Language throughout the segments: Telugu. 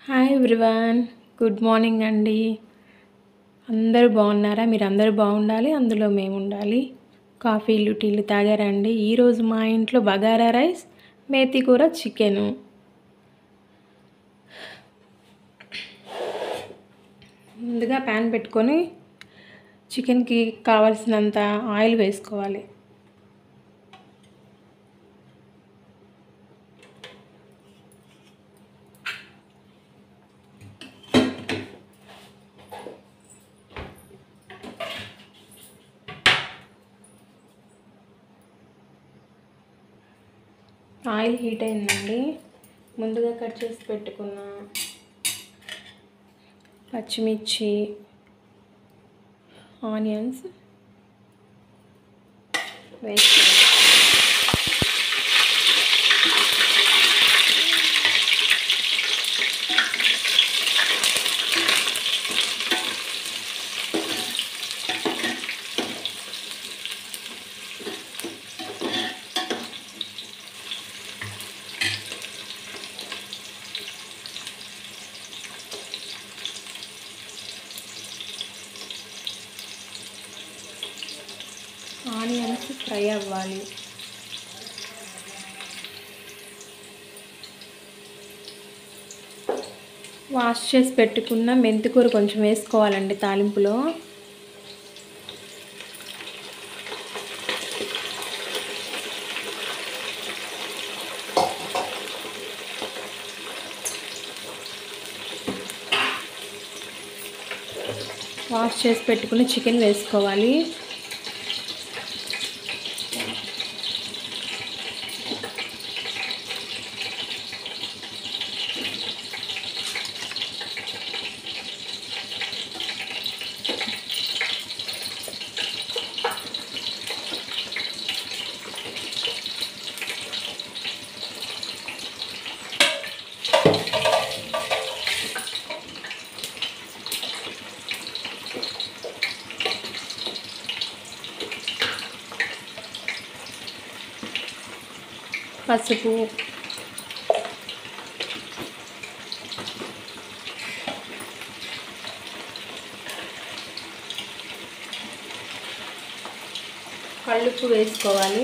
హాయ్ ఎవ్రీవన్, గుడ్ మార్నింగ్ అండి. అందరూ బాగున్నారా? మీరు అందరూ బాగుండాలి, అందులో మేము ఉండాలి. కాఫీలు టీలు తాగారండి? ఈరోజు మా ఇంట్లో బగారా రైస్, మేతి కూర, చికెను. ముందుగా ప్యాన్ పెట్టుకొని చికెన్కి కావాల్సినంత ఆయిల్ వేసుకోవాలి. ఆయిల్ హీట్ అయిందండి. ముందుగా కట్ చేసి పెట్టుకున్న పచ్చిమిర్చి, ఆనియన్స్ వేసుకోవాలి. ఆనియన్స్ ఫ్రై అవ్వాలి. వాష్ చేసి పెట్టుకున్న మెంతికూర కొంచెం వేసుకోవాలండి తాలింపులో. వాష్ చేసి పెట్టుకుని చికెన్ వేసుకోవాలి. పసుపు, కల్లుప్పు వేసుకోవాలి.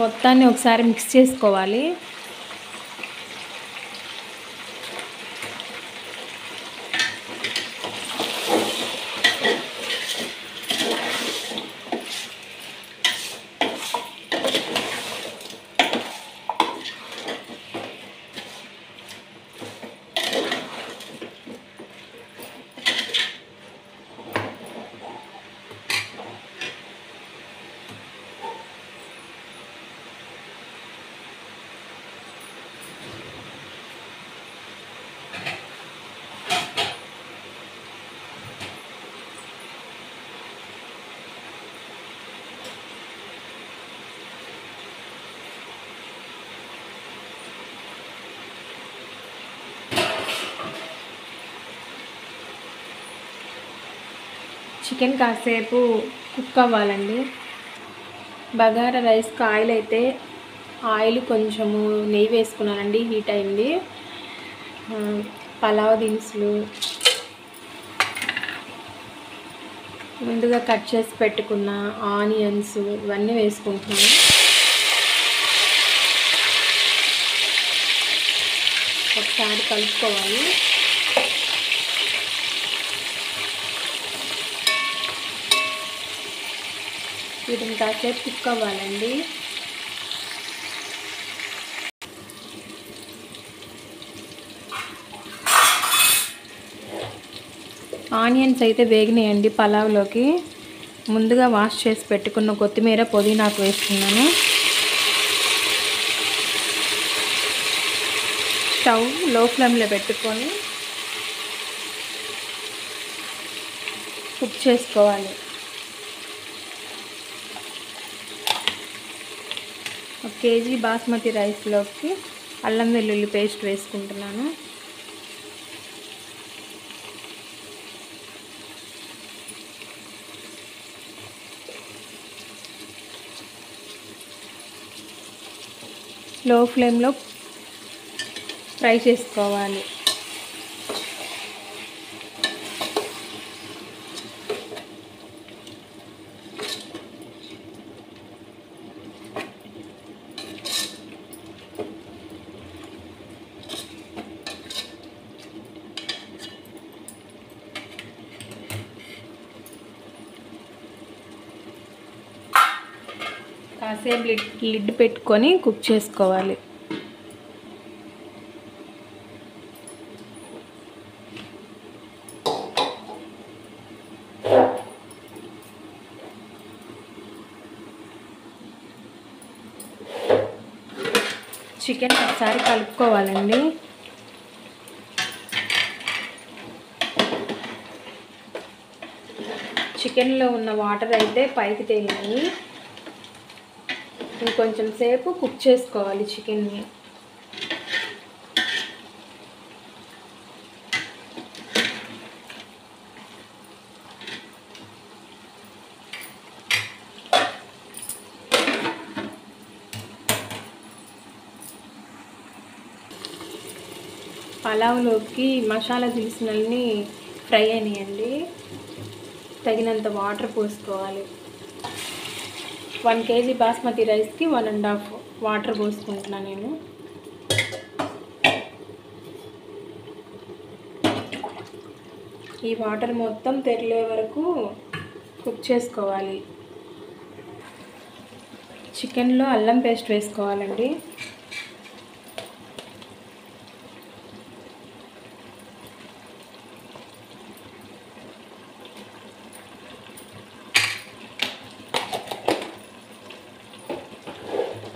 మొత్తాన్ని ఒకసారి మిక్స్ చేసుకోవాలి. చికెన్ కాసేపు కుక్ అవ్వాలండి. బగారా రైస్కి ఆయిల్ అయితే ఆయిల్ కొంచెము నెయ్యి వేసుకున్నానండి, హీట్ అయింది. పలావ్ దినుసులు, ముందుగా కట్ చేసి పెట్టుకున్న ఆనియన్స్ ఇవన్నీ వేసుకుంటున్నాను. ఒకసారి కలుపుకోవాలి. వీటిని కాసేపు కుక్ అవ్వాలండి. ఆనియన్స్ అయితే వేగినాయండి పలావ్లోకి. ముందుగా వాష్ చేసి పెట్టుకున్న కొత్తిమీర, పుదీనాకు వేస్తున్నాను. స్టవ్ లో ఫ్లేమ్లో పెట్టుకొని కుక్ చేసుకోవాలి. ఒక కేజీ బాస్మతి రైస్లోకి అల్లం వెల్లుల్లి పేస్ట్ వేసుకుంటున్నాను. లో ఫ్లేమ్లో ఫ్రై చేసుకోవాలి. కాసేపు లిడ్ పెట్టుకొని కుక్ చేసుకోవాలి. చికెన్ ఒకసారి కలుపుకోవాలండి. చికెన్లో ఉన్న వాటర్ అయితే పైకి తేలినాయి. ఇంకొంచెం సేపు కుక్ చేసుకోవాలి చికెన్ని. పలావ్లోకి మసాలా దినుసులన్నీ ఫ్రై అయినాయండి. తగినంత వాటర్ పోసుకోవాలి. 1 kg బాస్మతి రైస్కి 1.5 వాటర్ పోసుకుంటున్నాను నేను. ఈ వాటర్ మొత్తం తెరిలే వరకు కుక్ చేసుకోవాలి. చికెన్లో అల్లం పేస్ట్ వేసుకోవాలండి.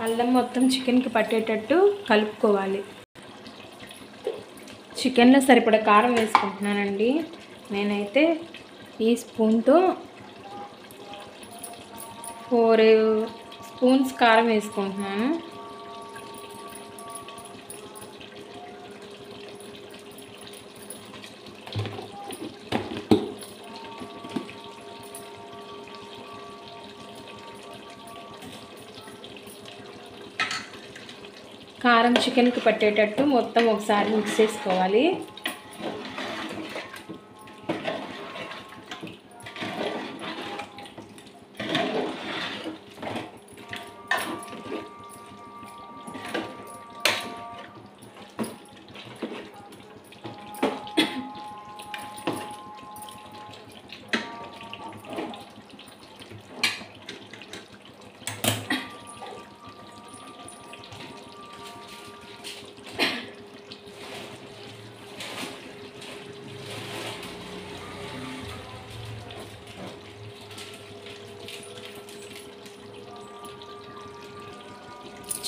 అల్లం మొత్తం చికెన్కి పట్టేటట్టు కలుపుకోవాలి. చికెన్లో సరిపడా కారం వేసుకుంటున్నానండి. నేనైతే ఈ స్పూన్తో 4 స్పూన్స్ కారం వేసుకుంటున్నాను. కారం చికెన్కి పట్టేటట్టు మొత్తం ఒకసారి మిక్స్ చేసుకోవాలి.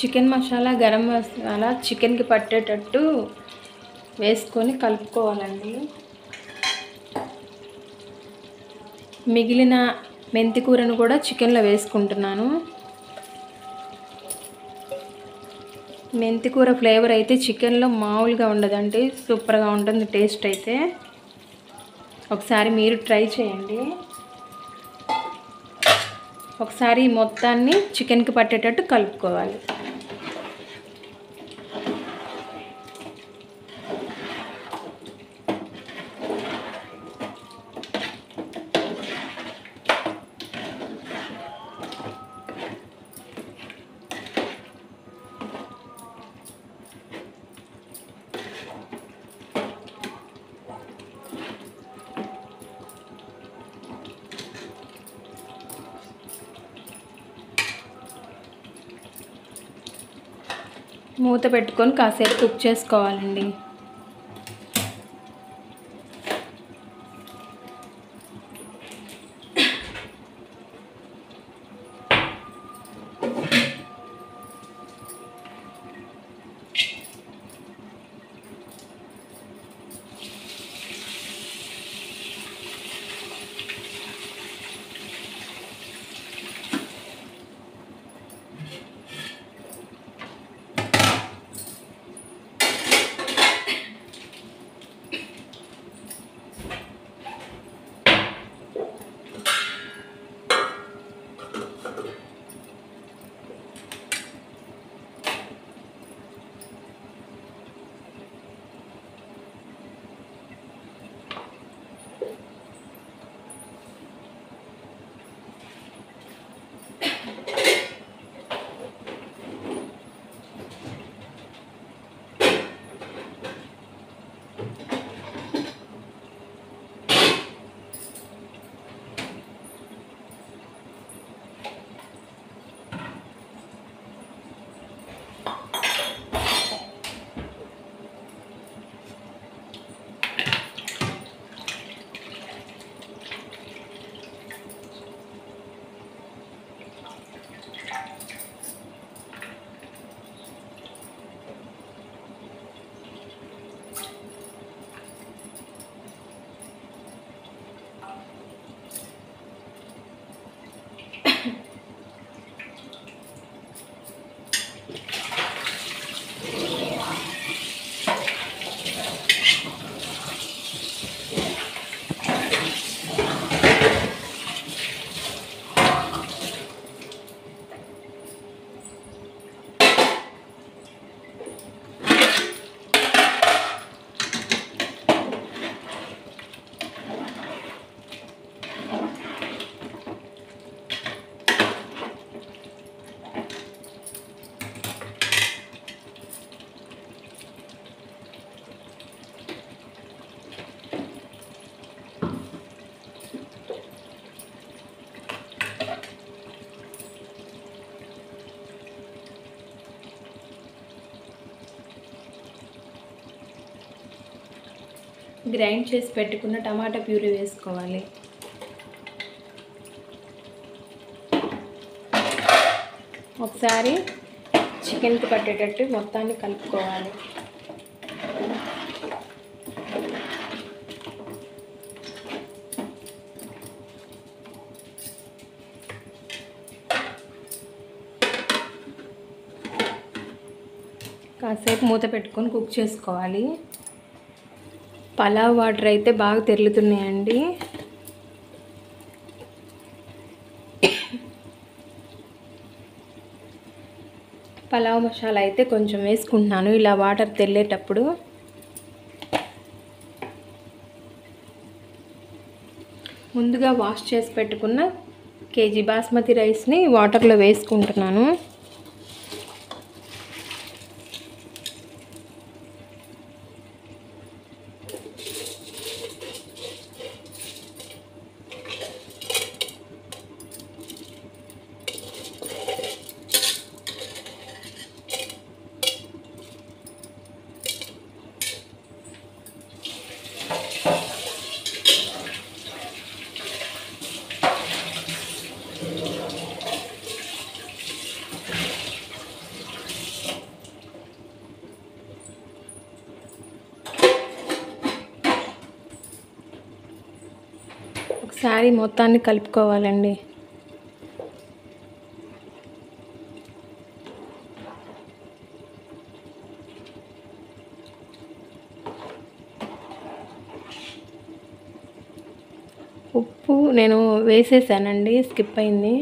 చికెన్ మసాలా, గరం మసాలా చికెన్కి పట్టేటట్టు వేసుకొని కలుపుకోవాలండి. మిగిలిన మెంతి కూరను కూడా చికెన్లో వేసుకుంటున్నాను. మెంతి కూర ఫ్లేవర్ అయితే చికెన్లో మామూలుగా ఉండదండి, సూపర్గా ఉంటుంది టేస్ట్ అయితే. ఒకసారి మీరు ట్రై చేయండి. ఒకసారి మొత్తాన్ని చికెన్కి పట్టేటట్టు కలుపుకోవాలి. మూత పెట్టుకొని కాసేపు కుక్ చేసుకోవాలండి. గ్రైండ్ చేసి పెట్టుకున్న టమాటా ప్యూరీ వేసుకోవాలి. ఒకసారి చికెన్కి పట్టేటట్టు మొత్తాన్ని కలుపుకోవాలి. కాసేపు మూత పెట్టుకొని కుక్ చేసుకోవాలి. పలావ్ వాటర్ అయితే బాగా తెరులుతున్నాయండి. పలావ్ మసాలా అయితే కొంచెం వేసుకుంటున్నాను ఇలా వాటర్ తెల్లేటప్పుడు. ముందుగా వాష్ చేసి పెట్టుకున్న కేజీ బాస్మతి రైస్ని వాటర్లో వేసుకుంటున్నాను. ఒకసారి మొత్తాన్ని కలుపుకోవాలండి. ఉప్పు నేను వేసేసానండి, స్కిప్ అయింది.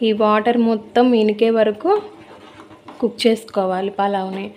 ఈ వాటర్ మొత్తం ఇనికే వరకు కుక్ చేసుకోవాలి పలావ్ని.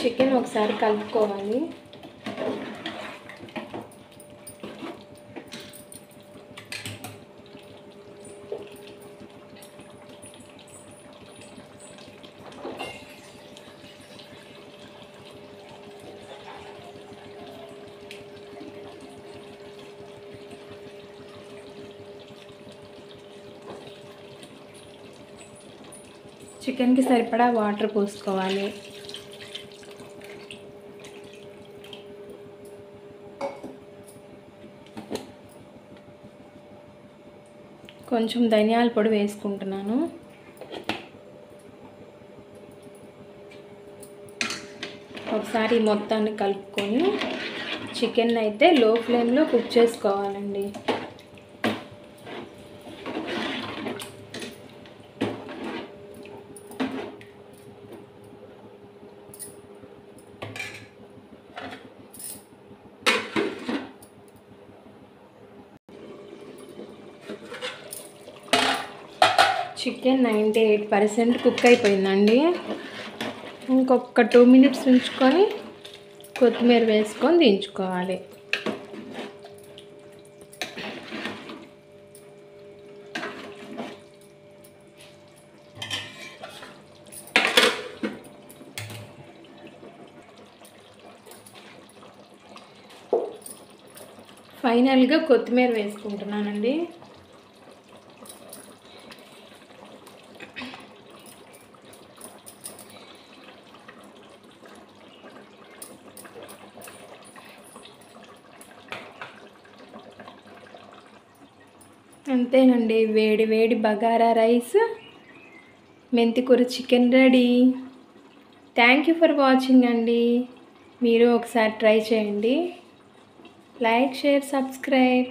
చికెన్ ఒకసారి కలుపుకోవాలి. చికెన్కి సరిపడా వాటర్ పోసుకోవాలి. కొంచెం ధనియాల పొడి వేసుకుంటున్నాను. ఒకసారి మొత్తాన్ని కలుపుకొని చికెన్ అయితే లో ఫ్లేమ్లో కుక్ చేసుకోవాలండి. చికెన్ 98% కుక్ అయిపోయిందండి. ఇంకొక 2 మినిట్స్ ఉంచుకొని కొత్తిమీర వేసుకొని దించుకోవాలి. ఫైనల్గా కొత్తిమీర వేసుకుంటున్నానండి. అంతేనండి, వేడి వేడి బగారా రైస్, మెంతికూర chicken ready. Thank you for watching అండి. మీరు ఒకసారి ట్రై చేయండి. Like, share, subscribe.